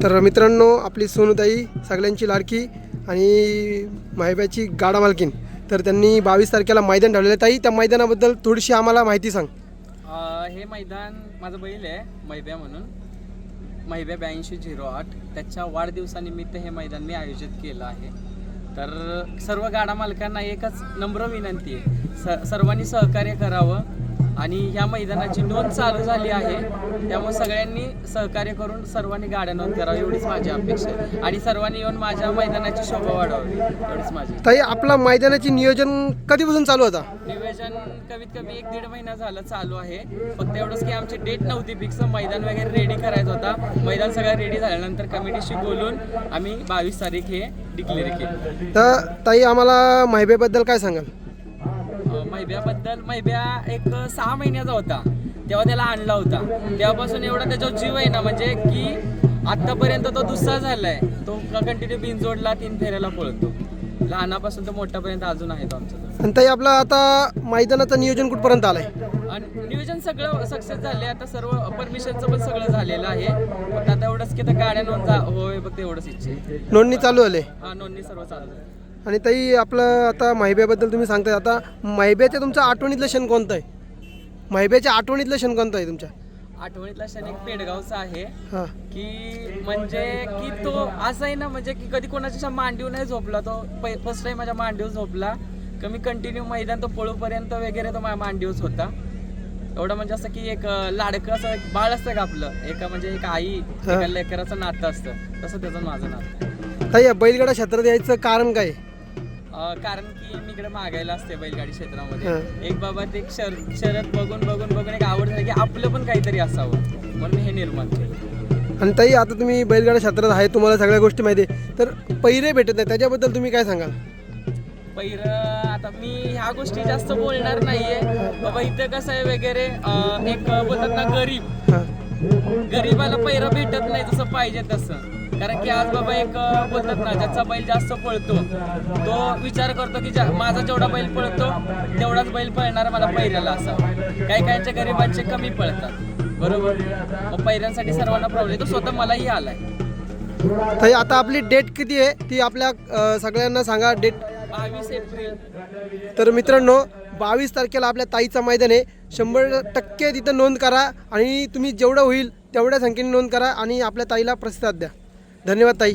तर मित्रांनो, आपली सोनूताई सगळ्यांची लाडकी आणि माहिब्याची गाडा मालकीन, तर त्यांनी 22 तारखेला मैदान ठेवलेलं. ताई, त्या मैदानाबद्दल थोडीशी आम्हाला माहिती सांग. हे मैदान माझं बैल आहे मैब्या म्हणून, मैब्या 8208. त्याच्या वाढदिवसानिमित्त हे मैदान मी आयोजित केलं आहे. तर सर्व गाडा मालकांना एकच नम्र विनंती आहे, सर्वांनी सहकार्य करावं. आणि ह्या मैदानाची नोंद चालू झाली आहे, त्यामुळे सगळ्यांनी सहकार्य करून सर्वांनी गाड्या नोंद करावी, एवढीच माझी अपेक्षा आहे. आणि सर्वांनी येऊन माझ्या मैदानाची शोभा वाढवावी, एवढीच माझी. ताई, आपला मैदानाची नियोजन कधीपासून चालू होता? नियोजन कमीत कमी 1-1.5 महिना झालं चालू आहे. फक्त एवढंच की आमची डेट नव्हती फिक्स, मैदान वगैरे रेडी करायचं होता. मैदान सगळं रेडी झाल्यानंतर कमिटीशी बोलून आम्ही 22 तारीख हे डिक्लेअर केलं. तर ताई, आम्हाला माहिब्याबद्दल काय सांगाल? मैब्या एक 6 महिन्याचा होता तेव्हा त्याला आणला होता. तेव्हापासून एवढा त्याच्यावर जीव आहे ना, म्हणजे की आतापर्यंत तो दुसरा झालाय. तो कंटिन्यू बिनजोडला 3 फेऱ्याला पळतो. लहानापासून तर मोठ्यापर्यंत अजून आहे तो आमचा. आणि ताई, आपलं आता मैदानाचं नियोजन कुठपर्यंत आलंय? आणि नियोजन सगळं सक्सेस झाले. आता सर्व परमिशनचं पण सगळं झालेलं आहे. फक्त आता एवढंच की त्या गाड्या नोंद होय, फक्त एवढंच इच्छा आहे. नोंदणी चालू झाली? हा, नोंदणी सर्व चालू झाली. आणि ताई, आपलं आता माहिब्याबद्दल तुम्ही सांगताय, आता माहिब्याच्या तुमच्या आठवणीतलं क्षण कोणतं आहे? माहिब्याच्या आठवणीतलं क्षण कोणतं आहे तुमच्या? आठवणीतला क्षण एक पेडगावचा आहे. हां. की म्हणजे की तो असं आहे ना, म्हणजे की कधी कोणाच्या मांडीव नाही झोपला. तो फर्स्ट टाइम माझ्या मांडीव झोपला. कमी कंटिन्यू मैदान तो पळूपर्यंत वगैरे तो माझ्या मांडीवच होता. एवढं म्हणजे असं की एक लाडकं असं एक बाळ असतं का आपलं, एका म्हणजे एक आई एका लेकराचं नातं असतं, तसं त्याचं माझं नातं. ताई, या बैलगाडा क्षेत्रात यायचं कारण काय? कारण की मी इकडे मागायला असते बैलगाडी क्षेत्रामध्ये. एक बाबा ते शर्यत बघून एक आवड झाली की आपलं पण काहीतरी असावं, म्हणून मी हे निर्माण केलं. आणि ताई, आता तुम्ही बैलगाडा क्षेत्रात आहे, तुम्हाला सगळ्या गोष्टी माहिती आहे, तर पैरे भेटत नाही, त्याच्याबद्दल तुम्ही काय सांगाल? आता मी ह्या गोष्टी जास्त बोलणार नाहीये बाबा. इथं कसं आहे वगैरे, एक बोलतात ना गरीबाला पैरा भेटत नाही जसं पाहिजे तसं. कारण की आज बाबा एक बोलतात ना, ज्याचा बैल जास्त पळतो तो विचार करतो की माझा जेवढा बैल पळतो तेवढाच बैल पळणार मला पैऱ्याला असावा. काहींच्या गरीबांचे कमी पळतात, बरोबर. मग पैऱ्यांसाठी सर्वांना प्रॉब्लेम, तो स्वतः मलाही आलाय. ताई, आता आपली डेट किती आहे ती आपल्या सगळ्यांना सांगा. Date 22 April. तर मित्रांनो, 22 तारखेला आपल्या ताईचा मैदान आहे. 100% तिथं नोंद करा आणि तुम्ही जेवढं होईल तेवढ्या संख्येने नोंद करा आणि आपल्या ताईला प्रतिसाद द्या. धन्यवाद ताई.